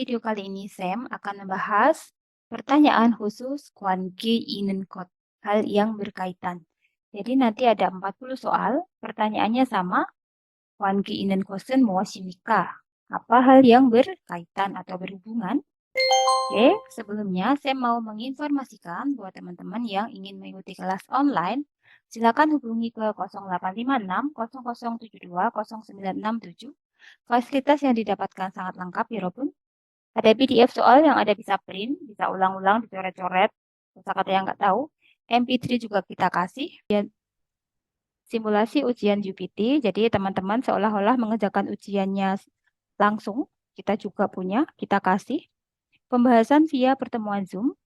Video kali ini Sam akan membahas pertanyaan khusus Kwanke Inenkot, hal yang berkaitan. Jadi nanti ada 40 soal, pertanyaannya sama, Kwanke Inenkosen Moshimika. Apa hal yang berkaitan atau berhubungan? Oke, sebelumnya saya mau menginformasikan buat teman-teman yang ingin mengikuti kelas online, silakan hubungi ke 0856 0072 0967. Fasilitas yang didapatkan sangat lengkap ya Robun. Ada PDF soal yang ada bisa print, bisa ulang-ulang, dicoret-coret, kata-kata yang nggak tahu. MP3 juga kita kasih. Simulasi ujian UPT, jadi teman-teman seolah-olah mengerjakan ujiannya langsung. Kita juga punya, kita kasih. Pembahasan via pertemuan Zoom.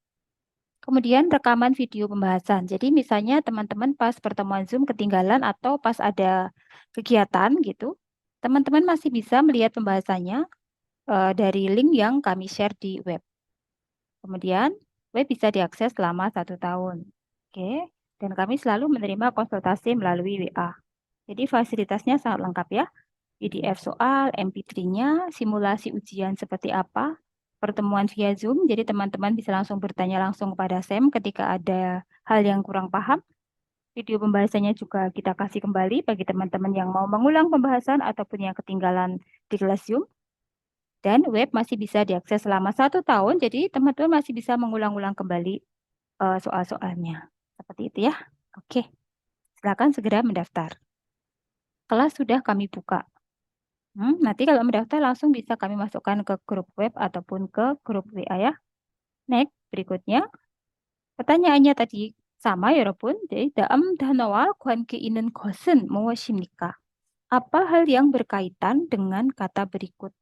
Kemudian rekaman video pembahasan. Jadi misalnya teman-teman pas pertemuan Zoom ketinggalan atau pas ada kegiatan gitu, teman-teman masih bisa melihat pembahasannya dari link yang kami share di web. Kemudian, web bisa diakses selama 1 tahun. Oke, dan kami selalu menerima konsultasi melalui WA. Jadi fasilitasnya sangat lengkap ya. PDF soal, MP3-nya, simulasi ujian seperti apa, pertemuan via Zoom, jadi teman-teman bisa langsung bertanya langsung kepada Sam ketika ada hal yang kurang paham. Video pembahasannya juga kita kasih kembali bagi teman-teman yang mau mengulang pembahasan ataupun yang ketinggalan di kelas Zoom. Dan web masih bisa diakses selama 1 tahun, jadi teman-teman masih bisa mengulang-ulang kembali soal-soalnya. Seperti itu ya. Oke, silakan segera mendaftar. Kelas sudah kami buka. Nanti kalau mendaftar langsung bisa kami masukkan ke grup web ataupun ke grup WA ya. Next, berikutnya. Pertanyaannya tadi sama ya, Robun. Jadi, dalam danwa 관계 있는 것은 무엇입니까? Apa hal yang berkaitan dengan kata berikut?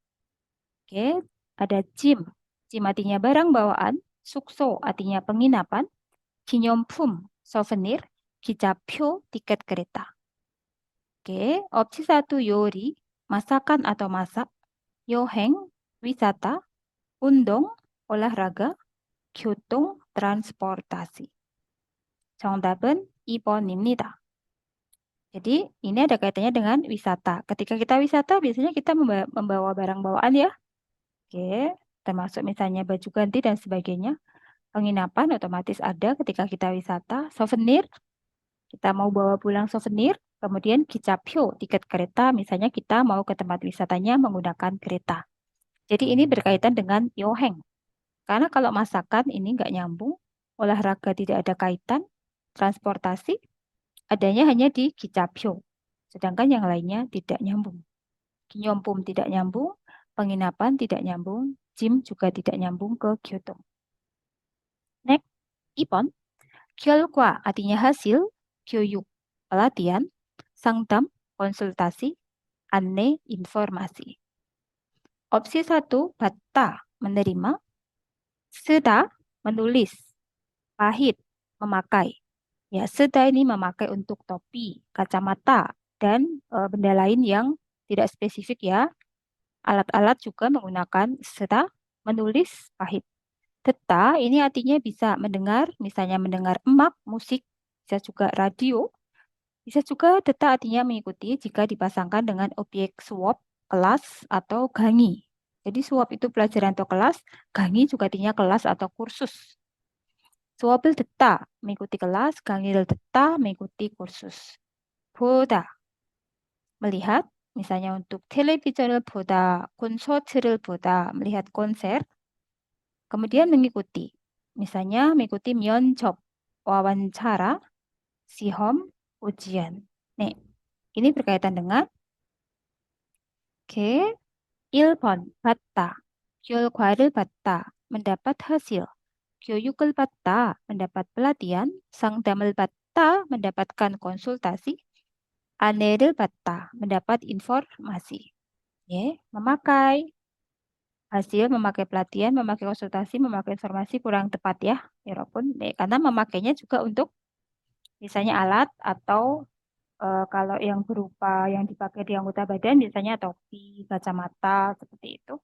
Oke, ada gym. Gym artinya barang bawaan. Sukso artinya penginapan. 기념품, souvenir. 기차표, tiket kereta. Oke, opsi 1 요리, masakan atau masak. 여행, wisata. 운동, olahraga. 교통, transportasi. 정답은 2번입니다. Jadi, ini ada kaitannya dengan wisata. Ketika kita wisata, biasanya kita membawa barang bawaan ya. Oke, termasuk misalnya baju ganti dan sebagainya. Penginapan otomatis ada ketika kita wisata. Souvenir, kita mau bawa pulang souvenir. Kemudian kicapyo, tiket kereta, misalnya kita mau ke tempat wisatanya menggunakan kereta. Jadi ini berkaitan dengan yoheng. Karena kalau masakan ini nggak nyambung, olahraga tidak ada kaitan, transportasi adanya hanya di kicapyo. Sedangkan yang lainnya tidak nyambung. Kinyompum tidak nyambung, penginapan tidak nyambung, gym juga tidak nyambung ke Kyoto. Next, ipon. 결과 artinya hasil, 교육, pelatihan, 상담, konsultasi, anne, informasi. Opsi 1, batta, menerima, 쓰다, menulis, pahit, memakai. Ya, 쓰다 ini memakai untuk topi, kacamata, dan benda lain yang tidak spesifik ya. Alat-alat juga menggunakan 쓰다, menulis, pahit. Deta ini artinya bisa mendengar, misalnya mendengar emak, musik, bisa juga radio, bisa juga deta artinya mengikuti jika dipasangkan dengan objek suop, kelas, atau gangi. Jadi suop itu pelajaran atau kelas, gangi juga artinya kelas atau kursus. Suopil deta mengikuti kelas, gangil deta mengikuti kursus. 보다 melihat, misalnya untuk television을 보다, 콘서트를 보다, melihat konser. Kemudian mengikuti, misalnya mengikuti 면접, wawancara, 시험, ujian. Nih, ini berkaitan dengan oke, 1번, 받다, 결과를 받다, mendapat hasil. 교육을 받다, mendapat pelatihan. 상담을 받다, mendapatkan konsultasi. 안내를 받다, mendapat informasi. Memakai hasil, memakai pelatihan, memakai konsultasi, memakai informasi kurang tepat ya, walaupun karena memakainya juga untuk misalnya alat atau kalau yang berupa yang dipakai di anggota badan misalnya topi, kacamata seperti itu.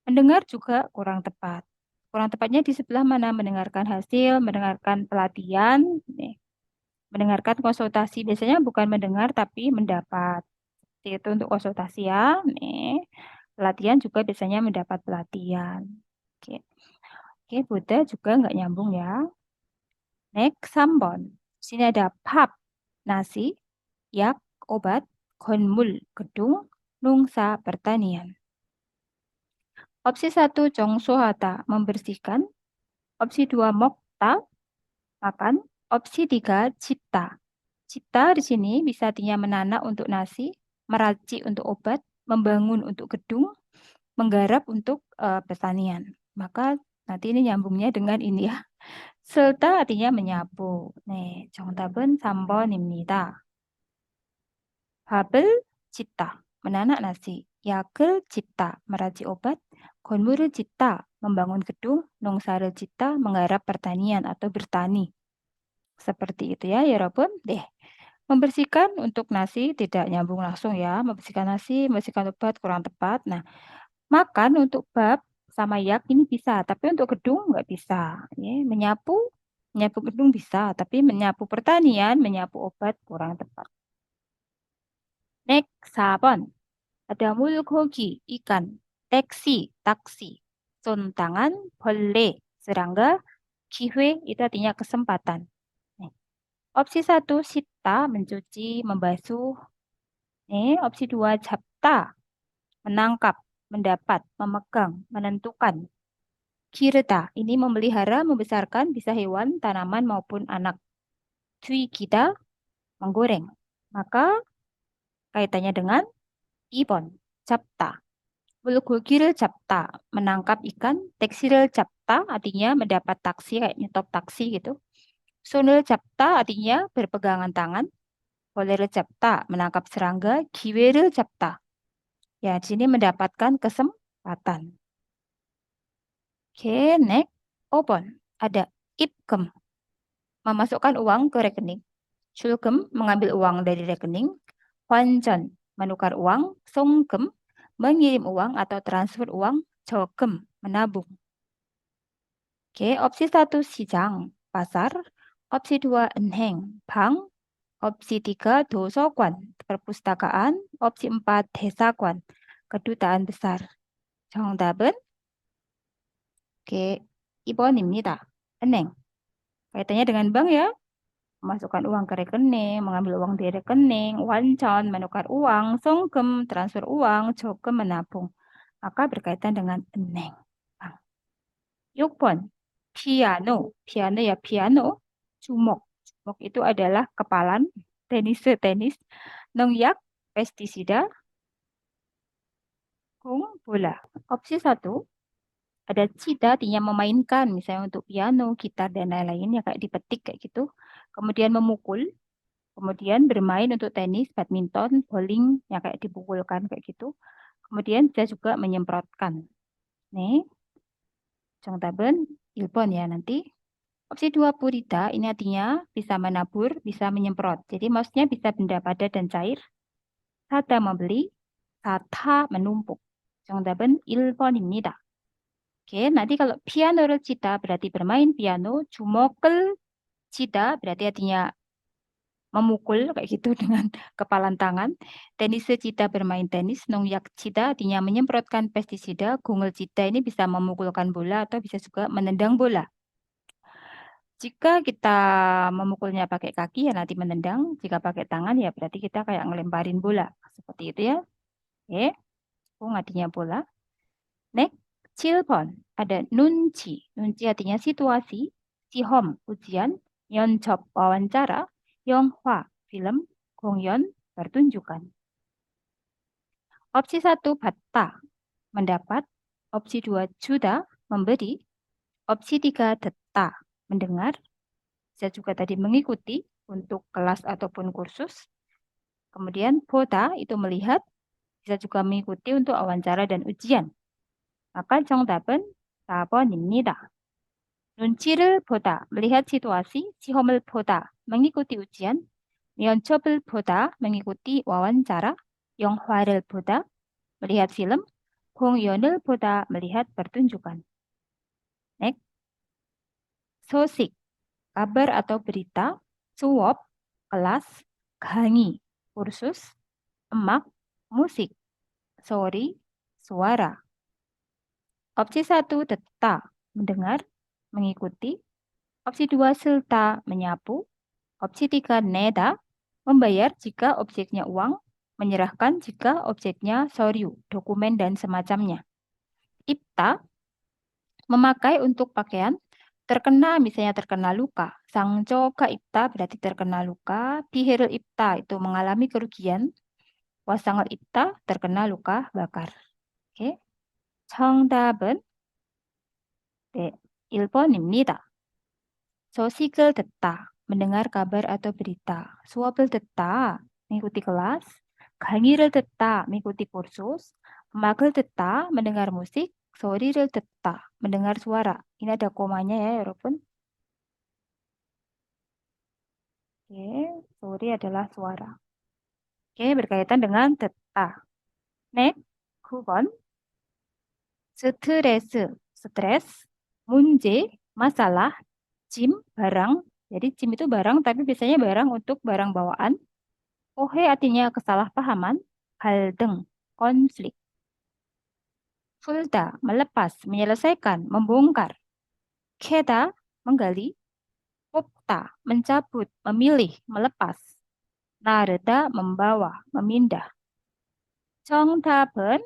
Mendengar juga kurang tepat. Kurang tepatnya di sebelah mana? Mendengarkan hasil, mendengarkan pelatihan, mendengarkan konsultasi. Biasanya bukan mendengar tapi mendapat. Seperti itu untuk konsultasi ya. Nih. Pelatihan juga biasanya mendapat pelatihan. Oke, Oke, Buddha juga nggak nyambung ya. Next, Sambon. Sini ada pap, nasi, yak, obat, konmul, gedung, nungsa, pertanian. Opsi 1, Jongsohata, membersihkan. Opsi 2, mokta, makan. Opsi 3, cipta. Cipta di sini bisa artinya menanam untuk nasi, meracik untuk obat, membangun untuk gedung, menggarap untuk pertanian. Maka nanti ini nyambungnya dengan ini ya. Serta artinya menyapu. 네, 정답은 3번입니다. 밥을 짓다, menanak nasi. 약을 짓다, meracik obat. 건물을 짓다, membangun gedung. 농사를 짓다, menggarap pertanian atau bertani. Seperti itu ya, Robun. Deh, membersihkan untuk nasi tidak nyambung langsung ya. Membersihkan nasi, membersihkan obat kurang tepat. Nah, makan untuk bab sama yak ini bisa, tapi untuk gedung nggak bisa. Ya, menyapu gedung bisa, tapi menyapu pertanian, menyapu obat kurang tepat. Next, 4번. Ada mulgogi, ikan, taksi, sontangan, 벌레, serangga, 기회, itu artinya kesempatan. Nih. Opsi 1, sita, mencuci, membasuh. Nih, opsi 2, 잡다, menangkap, mendapat, memegang, menentukan. Kireta, ini memelihara, membesarkan, bisa hewan, tanaman, maupun anak. Kita menggoreng. Maka kaitannya dengan ibon, 잡다. 물고기를 잡다, menangkap ikan. 택시를 잡다, artinya mendapat taksi, kayak nyetop taksi gitu. 손을 잡다, artinya berpegangan tangan. 벌레를 잡다, menangkap serangga. 기회를 잡다. Ya, di sini mendapatkan kesempatan. Oke, next. 5번. Ada 입금, memasukkan uang ke rekening. 출금, mengambil uang dari rekening. 환전, menukar uang. 송금, mengirim uang atau transfer uang. 저금, menabung. Oke, opsi 1, 시장, pasar. Opsi 2, 은행, bank. Opsi 3, 도서관, perpustakaan. Opsi 4, 대사관, kedutaan besar. 정답은 oke, 2번입니다. 은행. Kaitannya dengan bank ya. Memasukkan uang ke rekening, mengambil uang dari rekening, wancan, menukar uang, 송금, transfer uang, 저금, menabung. Maka berkaitan dengan 은행. 6번, piano. Piano ya piano. Jumok. Jumok itu adalah kepalan, tenis. Nongyak, pestisida. Kung, bola. Opsi 1, ada cita, artinya memainkan, misalnya untuk piano, gitar, dan lain-lain, ya kayak dipetik kayak gitu. Kemudian memukul, kemudian bermain untuk tenis, badminton, bowling, yang kayak dipukulkan kayak gitu. Kemudian bisa juga menyemprotkan. Nih, 정답은 1번 ya nanti. Opsi 2, purida, ini artinya bisa menabur, bisa menyemprot. Jadi maksudnya bisa benda padat dan cair. 사다, membeli. 사타, menumpuk. 정답은 1번입니다. Oke, nanti kalau piano를 치다 berarti bermain piano. 주먹을 치다 berarti artinya memukul kayak gitu dengan kepalan tangan. Tenis cita, bermain tenis. 농약 cita artinya menyemprotkan pestisida. 공을 cita ini bisa memukulkan bola atau bisa juga menendang bola. Jika kita memukulnya pakai kaki ya nanti menendang. Jika pakai tangan ya berarti kita kayak ngelemparin bola. Seperti itu ya. Oke, 공 artinya bola. Next, 7번. Ada nunci. Nunci artinya situasi. 시험, ujian. 면접, wawancara. 영화, film. 공연, pertunjukan. Opsi 1, 받다, mendapat. Opsi 2, 주다, memberi. Opsi 3, 듣다, mendengar. Bisa juga tadi mengikuti untuk kelas ataupun kursus. Kemudian 보다 itu melihat. Bisa juga mengikuti untuk wawancara dan ujian. Maka 정답은 4번입니다. 눈치를 보다, melihat situasi. 시험을 보다, mengikuti ujian. 면접을 보다, mengikuti wawancara. 영화를 보다, melihat film. 공연을 보다, melihat pertunjukan. Next. 소식, kabar atau berita. 수업, kelas. 강의, kursus. 음악, musik. 소리, suara. Opsi 1, deta, mendengar, mengikuti. Opsi 2, serta, menyapu. Opsi 3, neda, membayar jika objeknya uang, menyerahkan jika objeknya soryu, dokumen dan semacamnya. Ipta, memakai untuk pakaian, terkena misalnya terkena luka. Sangjoka ipta berarti terkena luka. Piherul ipta itu mengalami kerugian. Wasang을 ipta terkena luka bakar. Oke. 정답은 네, 1번입니다. 소식을 듣다, mendengar kabar atau berita. 수업을 듣다, mengikuti kelas. 강의를 듣다, mengikuti kursus. 음악을 듣다, mendengar musik. 소리를 듣다, mendengar suara. Ini ada komanya ya, 여러분. Oke, 소리 adalah suara. Oke, berkaitan dengan 듣다. Next, 9번. 스트레스, stres. 문제, masalah. Cim, barang. Jadi cim itu barang, tapi biasanya barang untuk barang bawaan. Ohe artinya kesalahpahaman. Haldeng, konflik. Fulda, melepas, menyelesaikan, membongkar. Keda, menggali. Popta, mencabut, memilih, melepas. Nareda, membawa, memindah. 정답은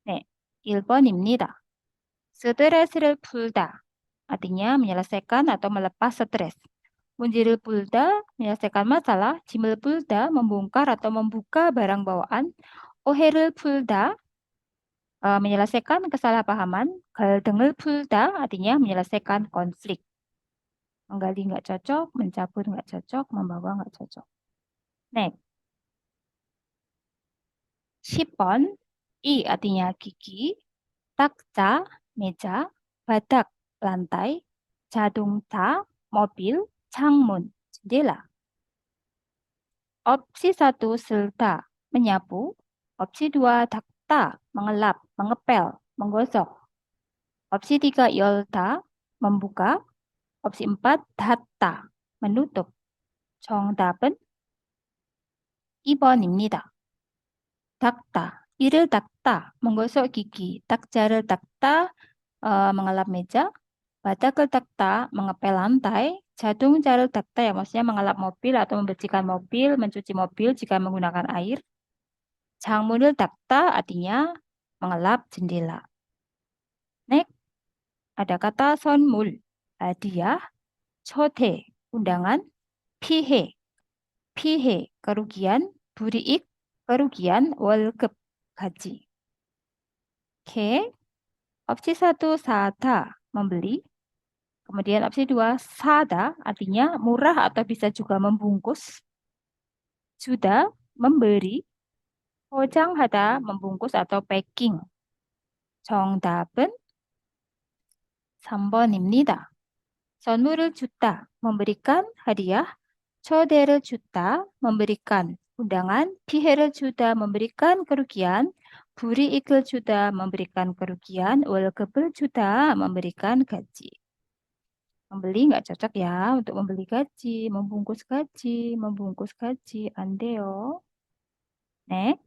네, 1번입니다. 스트레스를 풀다. Artinya menyelesaikan atau melepas stres. Munjiril pulda, menyelesaikan masalah. Jimil pulda, membongkar atau membuka barang bawaan. Oheril pulda, menyelesaikan kesalahpahaman. Galdengel pulda, artinya menyelesaikan konflik. Menggali nggak cocok, mencabut nggak cocok, membawa nggak cocok. Next. 10번, I artinya gigi. Takja, meja. Badak, lantai. 자동차, mobil. 창문, jendela. Opsi 1, serta, menyapu. Opsi 2, dakta, mengelap, mengepel, menggosok. Opsi 3, yolta, membuka. Opsi 4, 닫다, menutup. 정답은 2번입니다. 닦다, 이를 닦다, menggosok gigi. tak자를 닦다, mengelap meja. 바닥을 닦다, mengepel lantai. 자동차를 닦다, yang maksudnya mengelap mobil atau membersihkan mobil, mencuci mobil jika menggunakan air. 창문을 닦다 artinya mengelap jendela. Next, ada kata 선물, hadiah. 초대, undangan. 피해, 피해, kerugian. 불이익, kerugian. 월급, gaji. Oke. Opsi 1, 사다, membeli. Kemudian opsi 2, 사다, artinya murah atau bisa juga membungkus. 주다, memberi. 포장하다, membungkus atau packing. 정답은 3번입니다. 선물을 주다, memberikan hadiah. 초대를 주다, memberikan undangan. 피해를 주다, memberikan kerugian. 불이익을 주다, memberikan kerugian. 월급을 주다, memberikan gaji. Membeli nggak cocok ya untuk membeli gaji, membungkus gaji, membungkus gaji. 안 돼요. Next,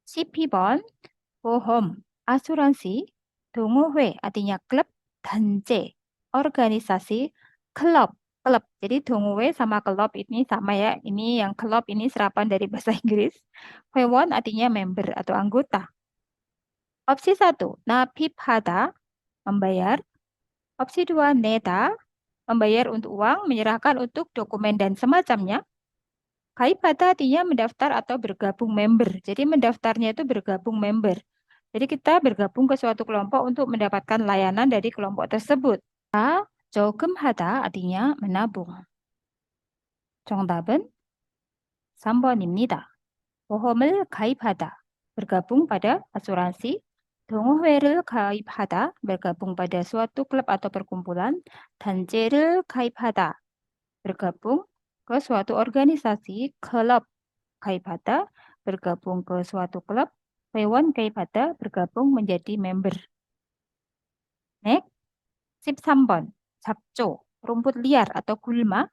12번. 보험, asuransi. 동호회 artinya klub. 단체, organisasi. klub, klub. Jadi 동호회 sama klub ini sama ya. Ini yang klub ini serapan dari bahasa Inggris. 회원 artinya member atau anggota. Opsi 1, 납입하다, membayar. Opsi 2, 내다, membayar untuk uang, menyerahkan untuk dokumen dan semacamnya. 가입하다 artinya mendaftar atau bergabung member. Jadi mendaftarnya itu bergabung member. Jadi kita bergabung ke suatu kelompok untuk mendapatkan layanan dari kelompok tersebut. 저금하다 artinya menabung. 정답은 3번입니다. 보험을 가입하다, bergabung pada asuransi. 동호회를 가입하다, bergabung pada suatu klub atau perkumpulan. 단체를 가입하다, bergabung ke suatu organisasi. klub 가입하다, bergabung ke suatu klub. 회원 가입하다, bergabung menjadi member. Next, 13번. 잡초, rumput liar atau gulma.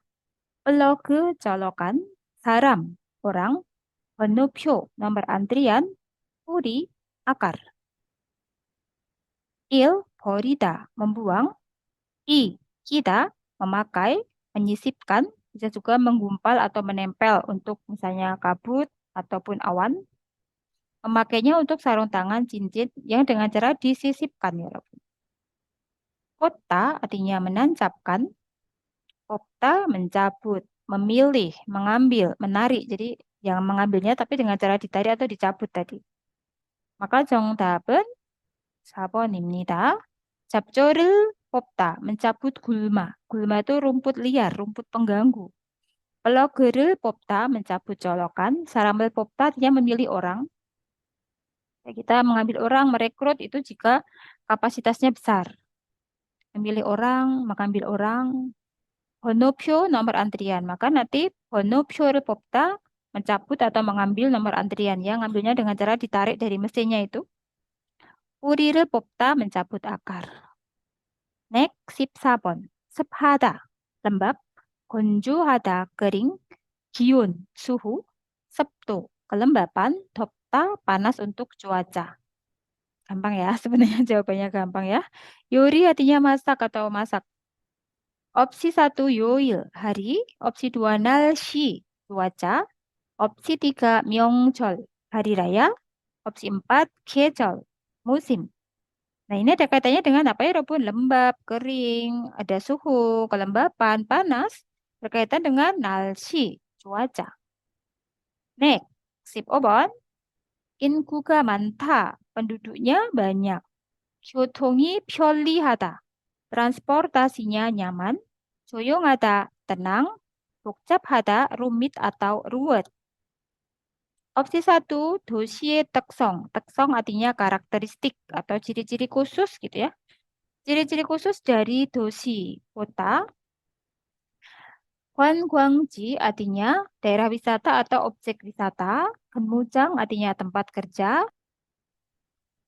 플러그, colokan. 사람, orang. 번호표, nomor antrian. 뿌리, akar. Il, 버리다, membuang. I, kita, memakai, menyisipkan, bisa juga menggumpal atau menempel untuk misalnya kabut ataupun awan. Memakainya untuk sarung tangan cincin yang dengan cara disisipkan ya. Kota artinya menancapkan, kopta mencabut, memilih, mengambil, menarik. Jadi yang mengambilnya tapi dengan cara ditarik atau dicabut tadi. Maka 정답은 4번입니다. 잡초를 뽑다, mencabut gulma. Gulma itu rumput liar, rumput pengganggu. Pelogger을 뽑다, mencabut colokan. 사람을 뽑다 artinya memilih orang. Kita mengambil orang, merekrut itu jika kapasitasnya besar. Memilih orang, mengambil orang. 번호표 nomor antrian. Maka nanti 번호표를 뽑다 mencabut atau mengambil nomor antrian. Yang ngambilnya dengan cara ditarik dari mesinnya itu. 뿌리를 뽑다 mencabut akar. Next, 14번. 습하다, lembab. 건조하다, kering. 기온, suhu. 습도, kelembapan. 덥다, panas untuk cuaca. Gampang ya, sebenarnya jawabannya gampang ya. Yori artinya masak atau masak. Opsi 1 요일, hari. Opsi 2 날씨, cuaca. Opsi 3 명절, hari raya. Opsi 4 계절, musim. Nah, ini ada kaitannya dengan apa ya, Robun? Lembab, kering, ada suhu, kelembapan, panas. Berkaitan dengan 날씨, cuaca. Next, 15번. 인구가 많다, penduduknya banyak. 교통이 편리하다, transportasinya nyaman. 조용하다, tenang. 복잡하다, rumit atau ruwet. Opsi 1, 도시의 특성. 특성 artinya karakteristik atau ciri-ciri khusus gitu ya. Ciri-ciri khusus dari dosi, kota. 관광지 artinya daerah wisata atau objek wisata. 근무장 artinya tempat kerja.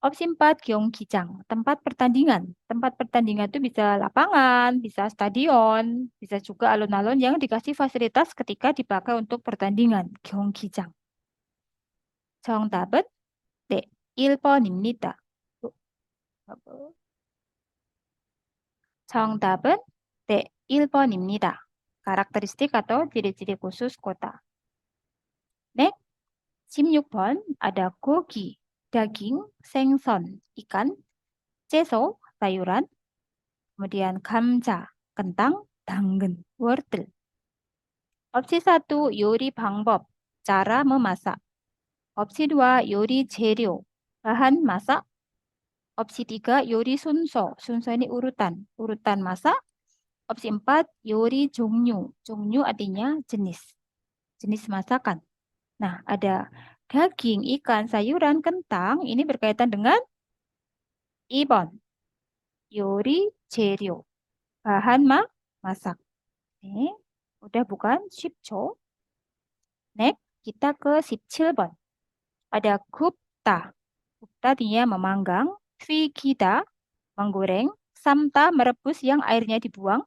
Opsi 4, 경기장, tempat pertandingan. Tempat pertandingan itu bisa lapangan, bisa stadion, bisa juga alun-alun yang dikasih fasilitas ketika dipakai untuk pertandingan. 경기장. 정답은 네, 1번입니다. 정답은 네, 1번입니다. Karakteristik atau ciri-ciri khusus kota. Next, 16번 ada gogi, daging, 생선, ikan, 채소, sayuran, kemudian 감자, kentang, 당근, wortel. Opsi 1, 요리 방법, cara memasak. Opsi 2, 요리 재료, bahan masak. Opsi 3, 요리 순서, 순서 ini urutan, urutan masak. Opsi 4, 요리 종류, 종류 artinya jenis, jenis masakan. Nah, ada daging, ikan, sayuran, kentang, ini berkaitan dengan 2번, 요리 재료, bahan masak. Oke, udah bukan? 쉽죠? Next, kita ke 17번. Ada 굽다, 굽다 dia memanggang. 튀기다, menggoreng. 삶다, merebus yang airnya dibuang.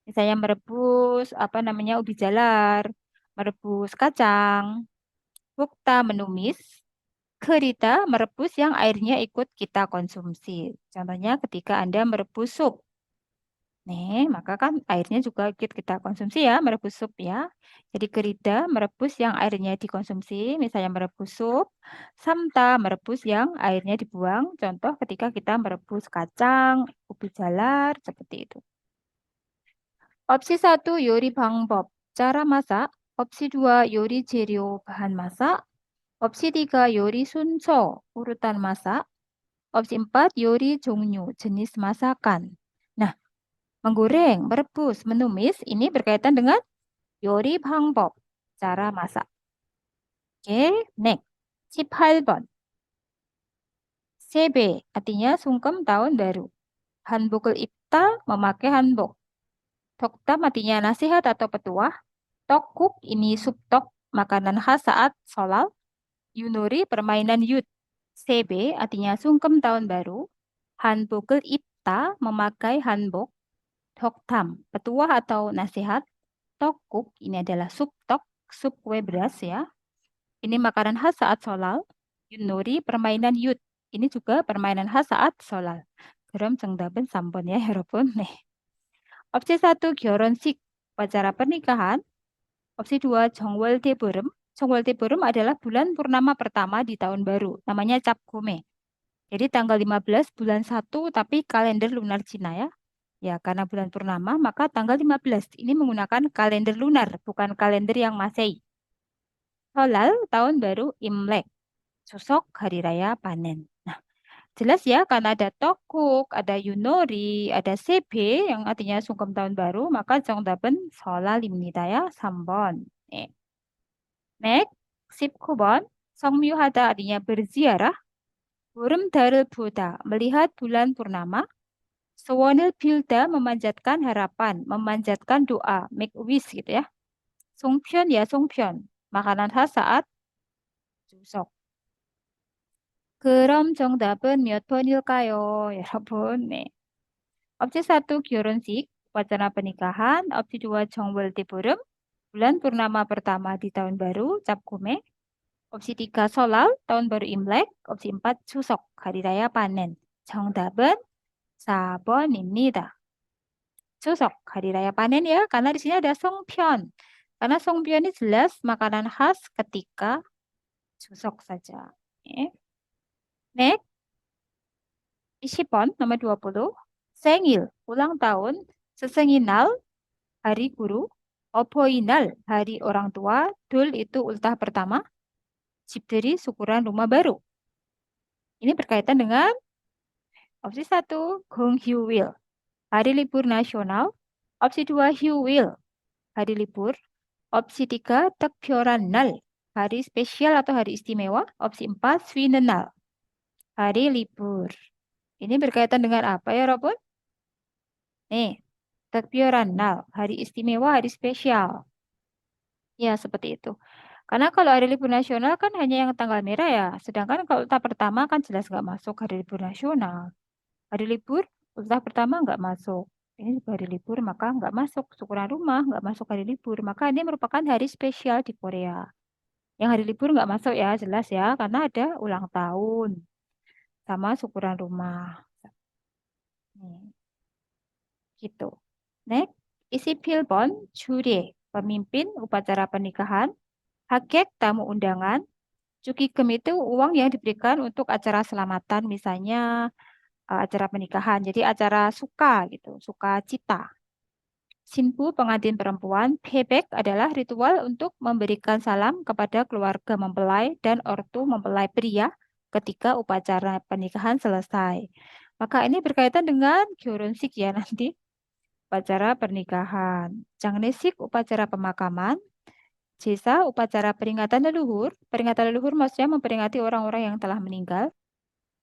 Misalnya merebus apa namanya ubi jalar, merebus kacang. 볶다, menumis. 끓이다, merebus yang airnya ikut kita konsumsi. Contohnya ketika Anda merebus sup. Nih, maka kan airnya juga ikut kita konsumsi ya, merebus sup ya. Jadi gerida merebus yang airnya dikonsumsi, misalnya merebus sup. Samta merebus yang airnya dibuang. Contoh ketika kita merebus kacang, ubi jalar, seperti itu. Opsi 1, 요리 방법, cara masak. Opsi 2, 요리 재료, bahan masak. Opsi 3, 요리 순서, urutan masak. Opsi 4, 요리 종류, jenis masakan. Nah, menggoreng, merebus, menumis, ini berkaitan dengan 요리 방법, cara masak. Oke, next. 18번. 세배, artinya sungkem tahun baru. 한복을 입다, memakai hanbok. 덕담 artinya nasihat atau petuah. Tokuk, ini sup tok, makanan khas saat sholat. Yunuri, permainan yud. Sebe, artinya sungkem tahun baru. 한복을 입다, memakai hanbok. Toktam, petuah atau nasihat. Tokuk, ini adalah sup tok, sup kue beras ya. Ini makanan khas saat sholat. Yunuri, permainan yud. Ini juga permainan khas saat solal. 그럼 정답은 3번 ya, 여러분. 네. Opsi 1, 결혼식, upacara pernikahan. Opsi 2, 정월대보름. 정월대보름 adalah bulan purnama pertama di tahun baru. Namanya Cap Gome. Jadi tanggal 15 bulan 1 tapi kalender lunar Cina ya. Ya, karena bulan purnama maka tanggal 15 ini menggunakan kalender lunar, bukan kalender yang Masehi. Solal tahun baru Imlek. Susok hari raya panen. Nah, jelas ya karena ada Tokguk, ada Yunori, ada Sebe yang artinya sungkem tahun baru, maka 정답은 설날입니다 ya, 3번. 네. Next, 19번. 성묘하다 artinya berziarah. 보름달을 보다, melihat bulan purnama. 소원을 빌다, memanjatkan harapan, memanjatkan doa, make a wish gitu ya. 송편 ya 송편, makanan khas saat Chuseok. 그럼 정답은 몇 번일까요, 여러분? 네. Opsi 1, 결혼식, upacara pernikahan. Opsi 2, 정월대보름, bulan purnama pertama di tahun baru, Cap Gome. Opsi 3, solal, tahun baru Imlek. Opsi 4, Chuseok, hari raya panen. 정답은 4번입니다. Chuseok, hari raya panen ya, karena di sini ada songpyeon. Karena songpyeon ini jelas makanan khas ketika Chuseok saja. Oke. Next, 20번, nomor 20. Sengil, ulang tahun. Sesenginal, hari guru. Opoinal, hari orang tua. Dul itu ultah pertama. Cipteri, syukuran rumah baru. Ini berkaitan dengan opsi 1, Gonghyuil, hari libur nasional. Opsi 2, Hyuil, hari libur. Opsi 3, Tekbyoran Nal, hari spesial atau hari istimewa. Opsi 4, Swinenal, hari libur. Ini berkaitan dengan apa ya, Robot? Nih, Tekbyoran Nal, hari istimewa, hari spesial. Ya, seperti itu. Karena kalau hari libur nasional kan hanya yang tanggal merah ya. Sedangkan kalau ultah pertama kan jelas nggak masuk hari libur nasional. Hari libur, ultah pertama nggak masuk. Ini juga hari libur, maka nggak masuk. Syukuran rumah nggak masuk hari libur. Maka ini merupakan hari spesial di Korea. Yang hari libur nggak masuk ya, jelas ya. Karena ada ulang tahun sama syukuran rumah. Nih, gitu. Next, isi pilbon, juri, pemimpin upacara pernikahan. Hakek, tamu undangan. Jukigem itu uang yang diberikan untuk acara selamatan, misalnya acara pernikahan. Jadi acara suka gitu, sukacita. Sinpu, pengantin perempuan. Pebek adalah ritual untuk memberikan salam kepada keluarga mempelai dan ortu mempelai pria ketika upacara pernikahan selesai. Maka ini berkaitan dengan 결혼식 ya nanti, upacara pernikahan. 장례식, upacara pemakaman. Jesa, upacara peringatan leluhur. Peringatan leluhur maksudnya memperingati orang-orang yang telah meninggal.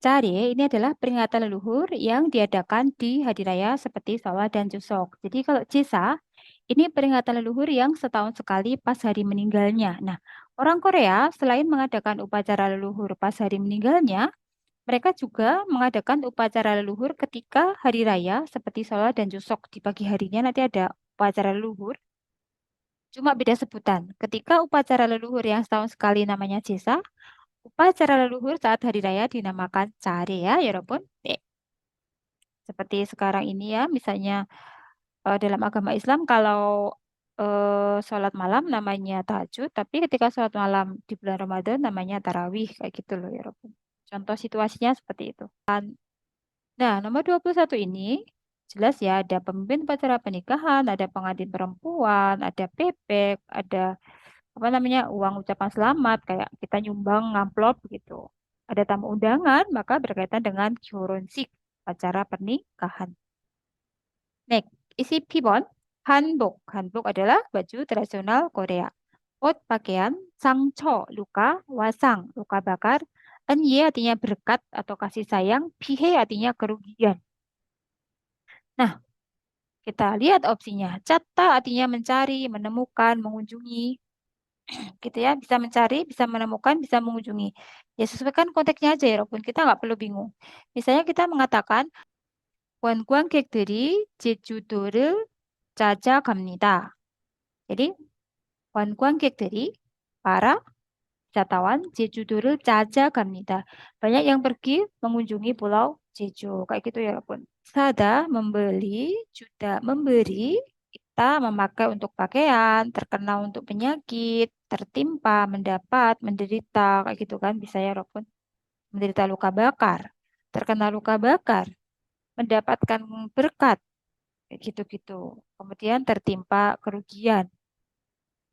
Care ini adalah peringatan leluhur yang diadakan di hari raya seperti Sholat dan Chuseok. Jadi kalau Jesa, ini peringatan leluhur yang setahun sekali pas hari meninggalnya. Nah, orang Korea selain mengadakan upacara leluhur pas hari meninggalnya, mereka juga mengadakan upacara leluhur ketika hari raya seperti Sholat dan Chuseok. Di pagi harinya nanti ada upacara leluhur. Cuma beda sebutan. Ketika upacara leluhur yang setahun sekali namanya Jesa, upacara leluhur saat hari raya dinamakan Care ya, Yorobun. Seperti sekarang ini ya, misalnya dalam agama Islam kalau sholat malam namanya tahajud, tapi ketika sholat malam di bulan Ramadan namanya tarawih, kayak gitu loh, Yorobun. Contoh situasinya seperti itu. Nah, nomor 21 ini jelas ya ada pemimpin upacara pernikahan, ada pengantin perempuan, ada bebek, ada apa namanya uang ucapan selamat kayak kita nyumbang ngamplop gitu. Ada tamu undangan maka berkaitan dengan 결혼식, acara pernikahan. Next, isi pibon, hanbok. Hanbok adalah baju tradisional Korea. Pot pakaian, sangcho luka, wasang luka bakar, enye artinya berkat atau kasih sayang, pihe artinya kerugian. Nah, kita lihat opsinya. Catta artinya mencari, menemukan, mengunjungi. Gitu ya, bisa mencari, bisa menemukan, bisa mengunjungi. Ya sesuaikan konteksnya aja ya, walaupun kita nggak perlu bingung. Misalnya kita mengatakan 관광객들이 제주도를 찾아갑니다. Jadi 관광객들이 para wisatawan 제주도를 찾아갑니다. Banyak yang pergi mengunjungi Pulau Jeju. Kayak gitu ya, walaupun. Sada membeli, juta memberi, kita memakai untuk pakaian, terkena untuk penyakit, tertimpa, mendapat, menderita, kayak gitu kan bisa ya, walaupun. Menderita luka bakar, terkena luka bakar, mendapatkan berkat, kayak gitu-gitu. Kemudian tertimpa kerugian.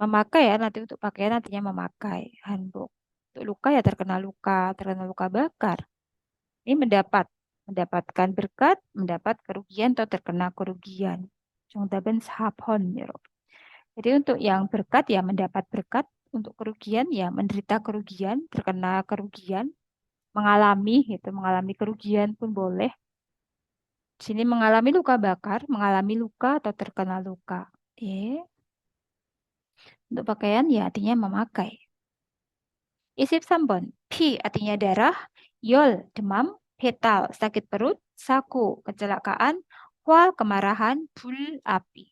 Memakai ya, nanti untuk pakaian nantinya memakai. Hanbok. Untuk luka ya terkena luka bakar. Ini mendapatkan berkat, mendapat kerugian atau terkena kerugian. Jongdaben sabon ya. Jadi untuk yang berkat ya mendapat berkat, untuk kerugian ya menderita kerugian, terkena kerugian, mengalami gitu, mengalami kerugian pun boleh. Di sini mengalami luka bakar, mengalami luka atau terkena luka. Untuk pakaian ya artinya memakai. Isip sambon, pi artinya darah, yol demam, petal sakit perut, saku kecelakaan, hwa kemarahan, bul api.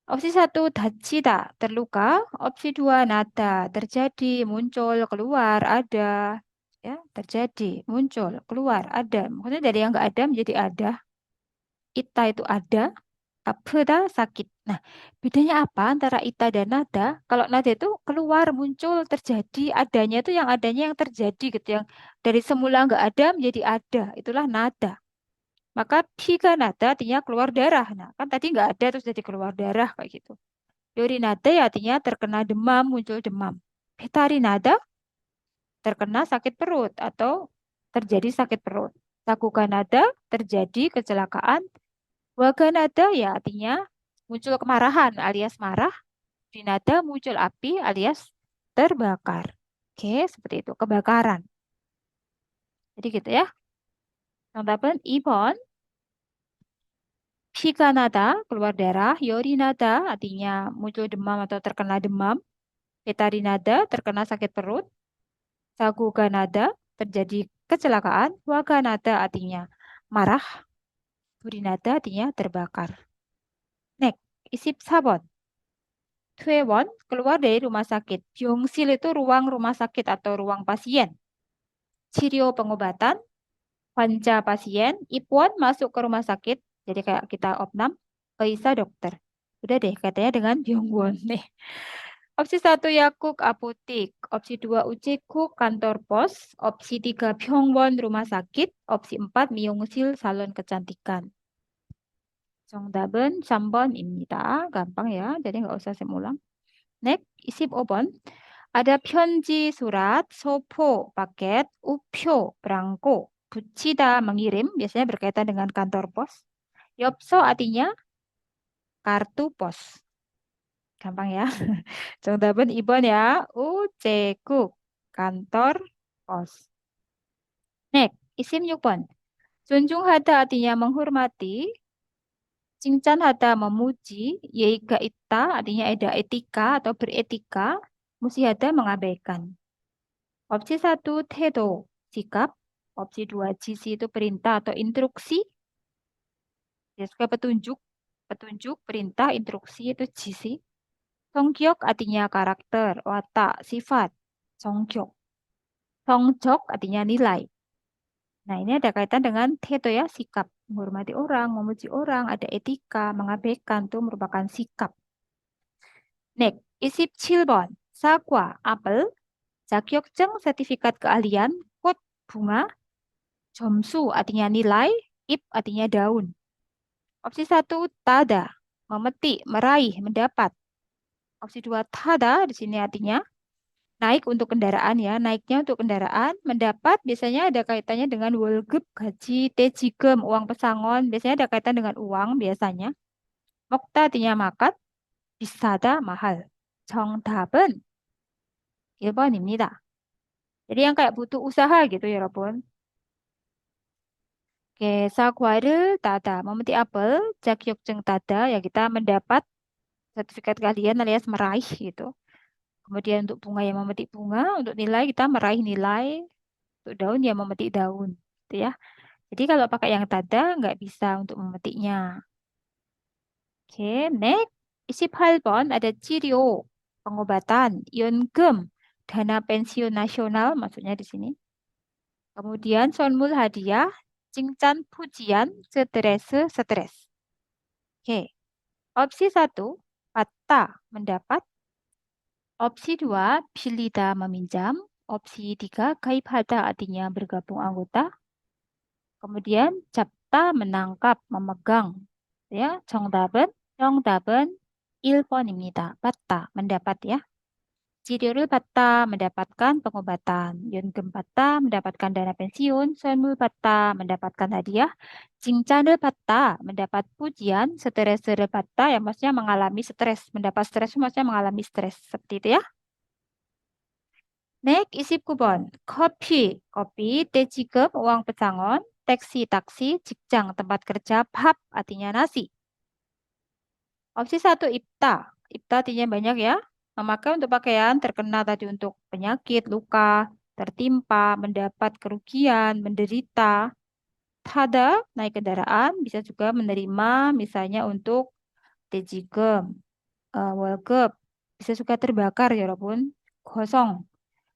Opsi 1 dachida terluka, opsi 2 nada terjadi, muncul, keluar, ada. Ya, terjadi, muncul, keluar, ada. Maksudnya dari yang nggak ada menjadi ada. Ita itu ada, apeda sakit. Nah, bedanya apa antara ita dan nada? Kalau nada itu keluar, muncul, terjadi, adanya itu yang adanya yang terjadi gitu, yang dari semula nggak ada menjadi ada. Itulah nada. Maka piga nada artinya keluar darah. Nah, kan tadi nggak ada terus jadi keluar darah kayak gitu. Yori nada ya artinya terkena demam, muncul demam. Petari nada terkena sakit perut atau terjadi sakit perut. Sakuka nada terjadi kecelakaan. Waganada ya artinya muncul kemarahan alias marah. Dinada muncul api alias terbakar. Oke, seperti itu. Kebakaran. Jadi gitu ya. Tanggapan Ibon. Shikanada keluar darah. Yorinada artinya muncul demam atau terkena demam. Petarinada terkena sakit perut. Saguganada terjadi kecelakaan. Waganada artinya marah. Burinada artinya terbakar. Next, isip sabon. Tuewon keluar dari rumah sakit. Byungsil itu ruang rumah sakit atau ruang pasien. Cirio pengobatan, Panja pasien, Ipwon masuk ke rumah sakit. Jadi kayak kita opnam, Keisa dokter. Udah deh, katanya dengan Byungwon nih. Opsi 1 Yakuk apotik. Opsi 2 Ucekuk kantor pos. Opsi 3 Byungwon rumah sakit. Opsi 4 Myungsil salon kecantikan. 정답은 3번입니다. Gampang ya, jadi nggak usah saya ulang. Next, 25번. Ada 편지, surat, sopo, paket, u표, perangko, 붙이다, mengirim, biasanya berkaitan dengan kantor pos. Yopso artinya kartu pos. Gampang ya. 정답은 2번 ya. 우체국, kantor pos. Next, 26번. 존중하다 artinya menghormati. 칭찬하다 memuji. 예의가 있다 artinya ada etika atau beretika. 무시하다 mengabaikan. Opsi 1 태도, sikap. Opsi 2 지시 itu perintah atau instruksi. Ya, suka petunjuk. Petunjuk, perintah, instruksi itu 지시. 성격 artinya karakter, watak, sifat. 성격. 성적 artinya nilai. Nah, ini ada kaitan dengan 태도 ya, sikap. Menghormati orang, memuji orang, ada etika, mengabaikan itu merupakan sikap. Next, 27번. 사과, apel. 자격증, sertifikat keahlian. 꽃, bunga. 점수 artinya nilai. 잎 artinya daun. Opsi 1, tada. Memetik, meraih, mendapat. Opsi 2, tada. Di sini artinya naik untuk kendaraan ya. Naiknya untuk kendaraan. Mendapat biasanya ada kaitannya dengan 월급, gaji, 대지금, uang pesangon. Biasanya ada kaitan dengan uang biasanya. 먹다 artinya makan. 비싸다, mahal. 정답은 1번입니다. Jadi yang kayak butuh usaha gitu ya, 여러분. Oke, 사과를 따다, memetik apel, 자격증 따다, ya kita mendapat sertifikat keahlian alias meraih gitu. Kemudian untuk bunga yang memetik bunga, untuk nilai kita meraih nilai, untuk daun ya memetik daun, gitu ya. Jadi kalau pakai yang tada nggak bisa untuk memetiknya. Oke, next. 28번 ada cirio, pengobatan. Yonggem, dana pensiun nasional maksudnya di sini. Kemudian sonmul hadiah, cingcan pujian, stres. Oke. Opsi 1, patta mendapat. Opsi 2, pilida meminjam. Opsi 3, kaibhada artinya bergabung anggota. Kemudian capta menangkap, memegang. Ya, 정답은 1번입니다. patta mendapat ya. Cidirul patta mendapatkan pengobatan. Yungkem patta mendapatkan dana pensiun. Sonmul patta mendapatkan hadiah. Cingcanul patta mendapat pujian. Stresel patta yang maksudnya mengalami stres. Mendapat stres maksudnya mengalami stres. Seperti itu ya. Next, 29번. kopi, 대지급, uang pesangon, taksi, 직장, tempat kerja, 밥, artinya nasi. Opsi 1, ipta. Ipta artinya banyak ya. Memakai untuk pakaian, terkena tadi untuk penyakit, luka, tertimpa, mendapat kerugian, menderita. Tada, naik kendaraan, bisa juga menerima misalnya untuk 대지급, 월급, bisa juga terbakar ya walaupun kosong.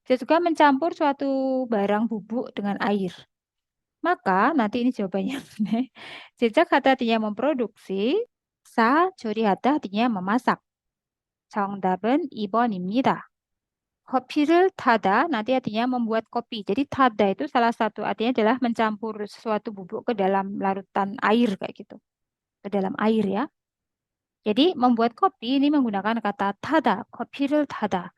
Bisa juga mencampur suatu barang bubuk dengan air. Maka nanti ini jawabannya. Jejak kata artinya memproduksi, 조리 하다 artinya memasak. 정답은 2번입니다. Kopi를 타다 nanti artinya membuat kopi. Jadi tada itu salah satu artinya adalah mencampur sesuatu bubuk ke dalam larutan air kayak gitu. Ke dalam air ya. Jadi membuat kopi ini menggunakan kata tada, kopi를 타다.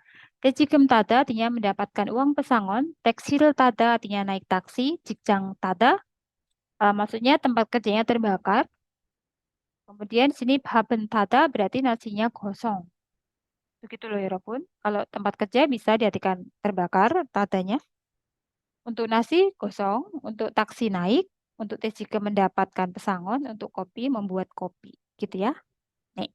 지금 tada artinya mendapatkan uang pesangon, teksil tada artinya naik taksi, 직장 tada maksudnya tempat kerjanya terbakar. Kemudian sini 밥은 tada berarti nasinya kosong. Begitu loh ya Robun. Kalau tempat kerja bisa diartikan terbakar tadanya. Untuk nasi kosong, untuk taksi naik, untuk tes juga mendapatkan pesangon, untuk kopi membuat kopi. Gitu ya. Nih.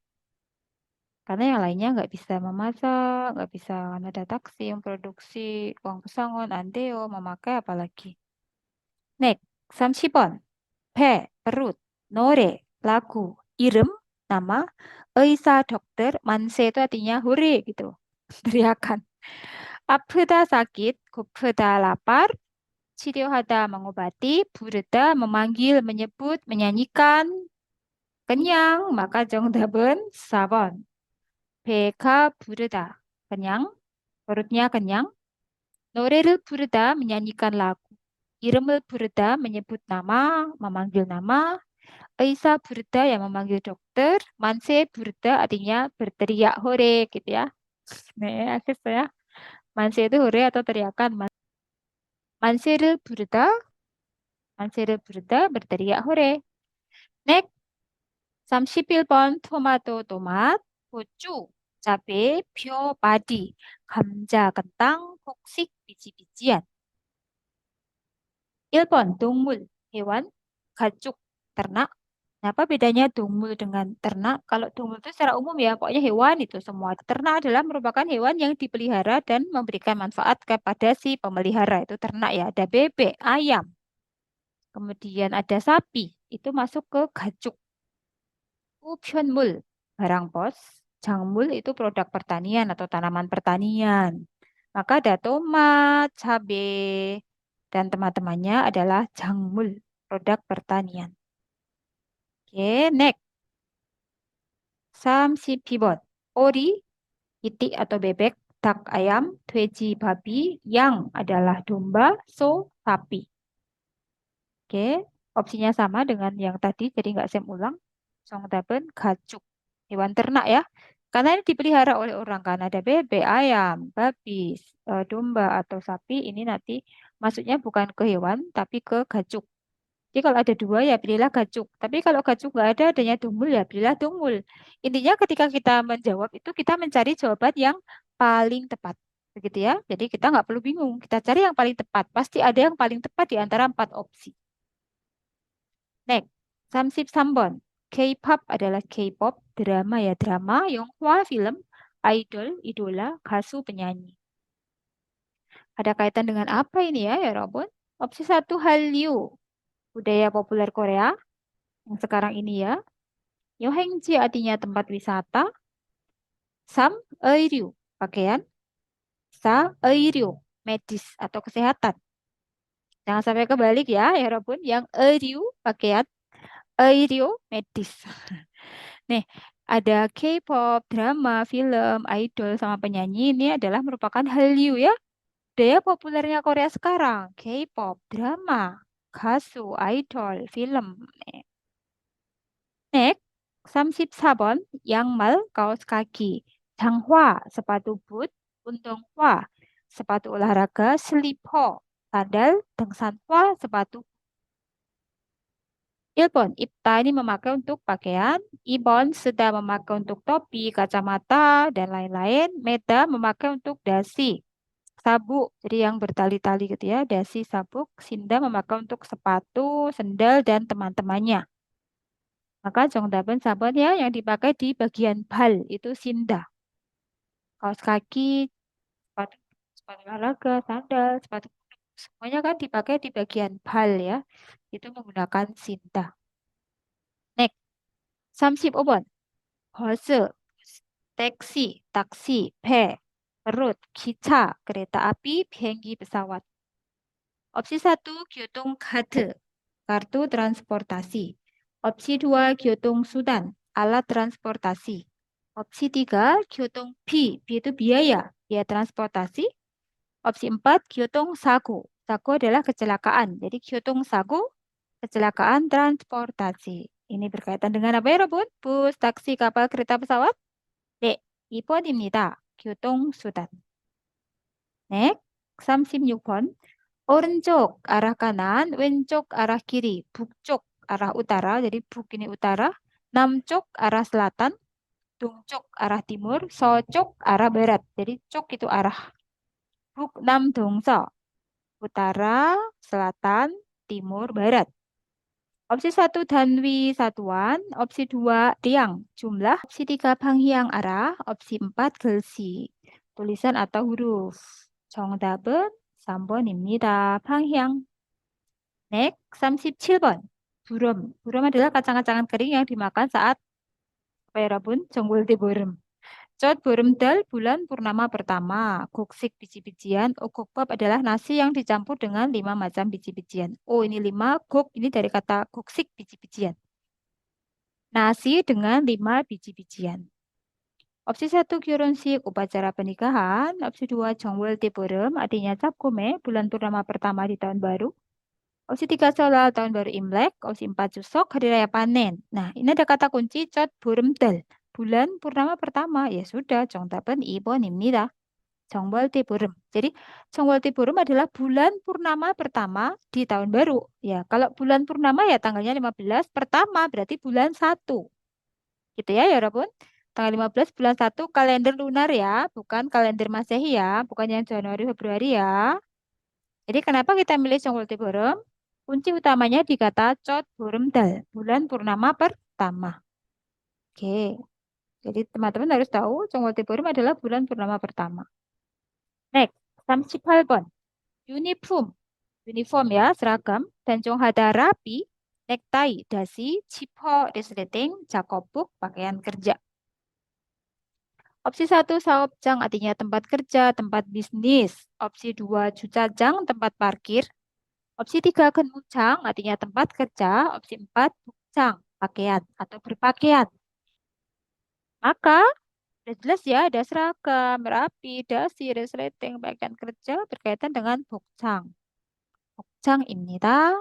Karena yang lainnya nggak bisa memasak, nggak bisa ada taksi, memproduksi, uang pesangon, andeo, memakai apalagi. Next, 30번. 배, perut, 노래, lagu, i름, nama, 의사, dokter, 만세 itu artinya hore gitu. Teriakan. 아프다 sakit, 고프다 lapar, 치료하다 mengobati, 부르다 memanggil, menyebut, menyanyikan, kenyang, maka 정답은 4번. 배가 부르다, kenyang, perutnya kenyang. 노래를 부르다 menyanyikan lagu. 이름을 부르다 menyebut nama, memanggil nama. 의사 부르다 yang memanggil dokter. 만세 부르다 artinya berteriak hore gitu ya. Nih, akses ya. 만세 itu hore atau teriakan. 만세를 부르다, 만세를 부르다 berteriak hore. Next, 31번 토마토 tomat, 고추, cabai, 표, padi, 감자, kentang, 폭식, biji-bijian. 1번 동물, hewan, 가축, ternak. Apa bedanya 동물 dengan ternak? Kalau 동물 itu secara umum ya, pokoknya hewan itu semua. Ternak adalah merupakan hewan yang dipelihara dan memberikan manfaat kepada si pemelihara. Itu ternak ya. Ada bebek, ayam. Kemudian ada sapi. Itu masuk ke 가축. 우편물, barang pos. Jangmul itu produk pertanian atau tanaman pertanian. Maka ada tomat, cabai, dan teman-temannya adalah jangmul, produk pertanian. Oke, next. 32번. Ori, itik atau bebek, dak ayam, 돼지 babi, yang adalah domba, so sapi. Oke, opsinya sama dengan yang tadi, jadi nggak saya ulang. 정답은 가축, hewan ternak ya. Karena ini dipelihara oleh orang kan ada bebek, ayam, babi, domba atau sapi ini nanti masuknya bukan ke hewan tapi ke gacuk. Jadi kalau ada dua ya pilihlah gacuk. Tapi kalau gacuk nggak ada adanya dumul ya pilihlah dumul. Intinya ketika kita menjawab itu kita mencari jawaban yang paling tepat. Begitu ya. Jadi kita nggak perlu bingung. Kita cari yang paling tepat. Pasti ada yang paling tepat di antara 4 opsi. Next, 33번. K-pop adalah K-pop, drama ya drama, 영화 film, idol, idola, gasu, penyanyi. Ada kaitan dengan apa ini ya Robun? Opsi 1 Hallyu, budaya populer Korea yang sekarang ini ya. 여행지 artinya tempat wisata. 3, 의류, pakaian. Sa-의료, medis atau kesehatan. Jangan sampai kebalik ya, ya Robun. Yang 의료, pakaian. 의료, medis. Nih, ada K-pop, drama, film, idol, sama penyanyi. Ini adalah merupakan Hallyu ya. Daya populernya Korea sekarang. K-pop, drama, gasu, idol, film. Next, 34번, 양말, kaos kaki. 장화, sepatu boot. 운동화, sepatu olahraga. 슬리퍼, sandal. 등산화, sepatu. 1번, 입다 ini memakai untuk pakaian. 2번, 쓰다 memakai untuk topi, kacamata, dan lain-lain. Meda memakai untuk dasi. Sabuk, jadi yang bertali-tali gitu ya. Dasi, sabuk. Sinda memakai untuk sepatu, sendal, dan teman-temannya. Maka 정답은 4번 ya, yang dipakai di bagian bal itu sinda. Kaos kaki, sepatu, sepatu olahraga, sandal, sepatu semuanya kan dipakai di bagian bal ya. Itu menggunakan sinda. Next, 35번. 버스, taksi, taksi, 배, perut, 기차, kereta api, bihengi, pesawat. Opsi 1, 교통카드, kartu transportasi. Opsi 2, 교통수단, alat transportasi. Opsi 3, 교통비, 비 itu biaya, biaya transportasi. Opsi 4, 교통사고, sago adalah kecelakaan. Jadi 교통사고, kecelakaan transportasi. Ini berkaitan dengan apa ya, Robun? Bus, taksi, kapal, kereta, pesawat? 네, 2번입니다. 교통수단. Next, 36번. 오른쪽 arah kanan, 왼쪽 arah kiri, 북쪽 arah utara, jadi buk ini utara, 남쪽 arah selatan, 동쪽 arah timur, 서쪽 arah barat. Jadi cok itu arah. Buk nam dongso, utara, selatan, timur, barat. Opsi 1 danwi satuan, opsi 2 tiang jumlah, opsi 3 방향 arah, opsi 4 글씨 tulisan atau huruf. 정답은 3번입니다. 방향. Next, 37번. Burum. Burum adalah kacang-kacangan kering yang dimakan saat apa ya, Rabun? Jonggol tiburum. Cot burumdal bulan purnama pertama. Goksik biji-bijian. Ogokpap adalah nasi yang dicampur dengan 5 macam biji-bijian. Oh, ini 5. Gok ini dari kata goksik biji-bijian. Nasi dengan 5 biji-bijian. Opsi 1 gyuronsik upacara pernikahan. Opsi 2 jonggol tiburum artinya cap gome bulan purnama pertama di tahun baru. Opsi 3 Solal tahun baru Imlek. Opsi 4 Jusok hari raya panen. Nah, ini ada kata kunci cot burumdal. Bulan purnama pertama. Ya sudah, 정답은 2번입니다. 정월 tiburum. Jadi, 정월 tiburum adalah bulan purnama pertama di tahun baru. Ya, kalau bulan purnama ya tanggalnya 15, pertama berarti bulan 1. Gitu ya, ya Rabun. Tanggal 15 bulan 1 kalender lunar ya, bukan kalender Masehi ya, bukan yang Januari Februari ya. Jadi kenapa kita milih Jonggol Tiburum? Kunci utamanya di kata Cot Burumdal, bulan purnama pertama. Oke, jadi teman-teman harus tahu Jonggol Tiburum adalah bulan purnama pertama. Next, 38번. Uniform. Uniform ya, seragam. Danjong hada rapi, necktie, dasi, cipo, resleting, jakobuk, pakaian kerja. Opsi 1, saopjang artinya tempat kerja, tempat bisnis. Opsi 2, jucajang, tempat parkir. Opsi 3, kenujang artinya tempat kerja. Opsi 4, bukjang, pakaian atau berpakaian. Maka sudah jelas ya, ada seragam, rapi, dasi, resleting, pakaian kerja berkaitan dengan bukjang. bukjang입니다.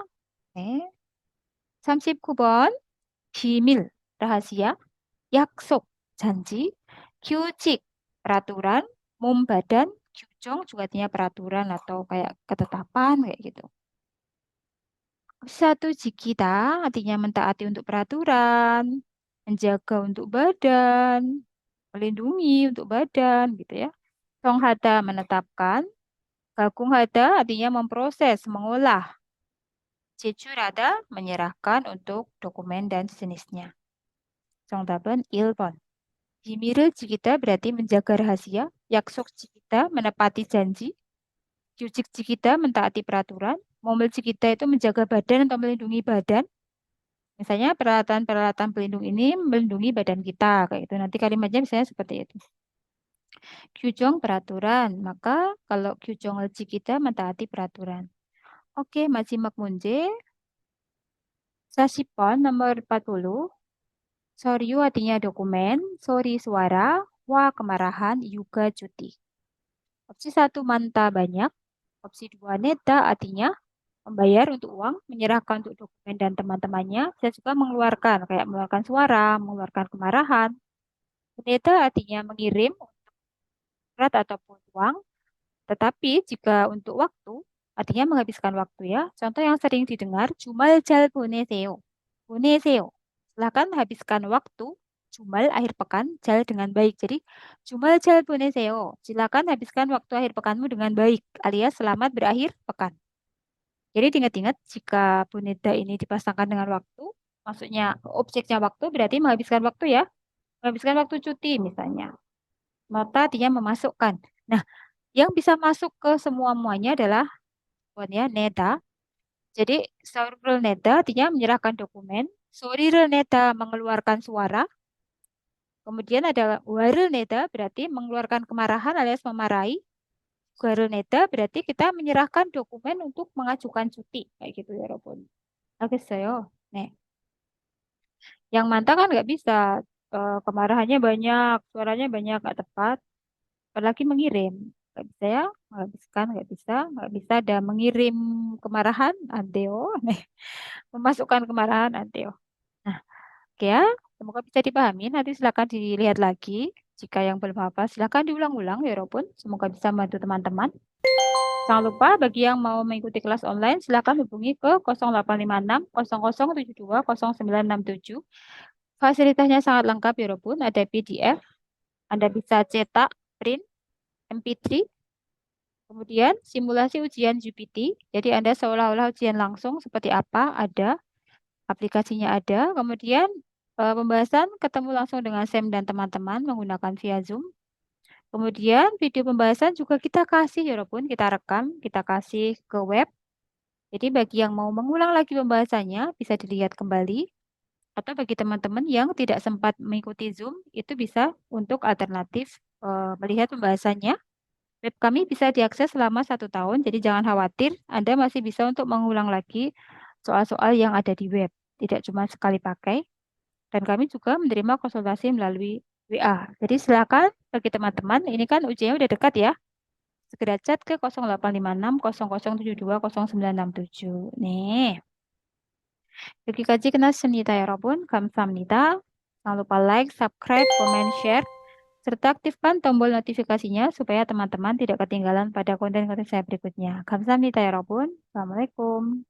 네. 39번, 비밀, rahasia, 약속, janji, 규칙, peraturan, 몸, badan, 규정 juga artinya peraturan atau kayak ketetapan kayak gitu. Satu jikita artinya mentaati untuk peraturan, menjaga untuk badan, melindungi untuk badan gitu ya. Songhada menetapkan, gagunghada artinya memproses, mengolah. 제출하다 menyerahkan untuk dokumen dan sejenisnya. 정답은 1번. 비밀을 지키다 berarti menjaga rahasia. 약속 지키다 menepati janji. 규칙 지키다 mentaati peraturan. 몸을 지키다 itu menjaga badan atau melindungi badan. Misalnya peralatan-peralatan pelindung ini melindungi badan kita kayak itu. Nanti kalimatnya misalnya seperti itu. Kyujong peraturan. Maka kalau kyujong leji kita mentaati peraturan. Oke, majimak munje. Sasipon nomor 40. Soryu artinya dokumen, sori suara, wa kemarahan, yuga cuti. Opsi 1 manta banyak, opsi 2 neta artinya membayar untuk uang, menyerahkan untuk dokumen dan teman-temannya, bisa juga mengeluarkan, kayak mengeluarkan suara, mengeluarkan kemarahan. Neta artinya mengirim surat ataupun uang, tetapi jika untuk waktu, artinya menghabiskan waktu ya. Contoh yang sering didengar, jumal 잘 보내세요. 보내세요. Silahkan habiskan waktu, jumal akhir pekan, jal dengan baik. Jadi, jumal 잘 보내세요. Silakan habiskan waktu akhir pekanmu dengan baik, alias selamat berakhir pekan. Jadi diingat-ingat jika boneda ini dipasangkan dengan waktu, maksudnya objeknya waktu berarti menghabiskan waktu ya. Menghabiskan waktu cuti misalnya. Maka dia memasukkan. Nah, yang bisa masuk ke semua-muanya adalah ya, neda. Jadi saurul neda artinya menyerahkan dokumen. Sorirul neda mengeluarkan suara. Kemudian ada waril neda berarti mengeluarkan kemarahan alias memarahi. Waril neda berarti kita menyerahkan dokumen untuk mengajukan cuti. Kayak gitu ya, Robun. Oke, saya. Nih, yang mantap kan nggak bisa. Kemarahannya banyak, suaranya banyak, nggak tepat. Apalagi mengirim. Nggak bisa ya, menghabiskan, nggak bisa ada mengirim kemarahan, anteo. Nih, memasukkan kemarahan, anteo. Nah, oke ya, semoga bisa dipahami. Nanti silakan dilihat lagi. Jika yang belum hafal, silakan diulang-ulang ya, Robun. Semoga bisa membantu teman-teman. Jangan lupa bagi yang mau mengikuti kelas online, silakan hubungi ke 0856 0072 0967. Fasilitasnya sangat lengkap ya, Robun. Ada PDF, Anda bisa cetak, print, MP3, kemudian simulasi ujian GPT. Jadi Anda seolah-olah ujian langsung seperti apa, ada. Aplikasinya ada. Kemudian pembahasan ketemu langsung dengan Sam dan teman-teman menggunakan via Zoom. Kemudian video pembahasan juga kita kasih ya, Robun. Kita rekam, kita kasih ke web. Jadi bagi yang mau mengulang lagi pembahasannya, bisa dilihat kembali. Atau bagi teman-teman yang tidak sempat mengikuti Zoom, itu bisa untuk alternatif melihat pembahasannya. Web kami bisa diakses selama 1 tahun, jadi jangan khawatir, Anda masih bisa untuk mengulang lagi soal-soal yang ada di web. Tidak cuma sekali pakai. Dan kami juga menerima konsultasi melalui WA. Jadi silakan bagi teman-teman, ini kan ujiannya udah dekat ya. Segera chat ke 0856 0072 0967. Nih. 여기까지 끝났습니다, 여러분. 감사합니다. Jangan lupa like, subscribe, comment, share, serta aktifkan tombol notifikasinya supaya teman-teman tidak ketinggalan pada konten-konten saya berikutnya. 감사합니다, 여러분. Assalamualaikum.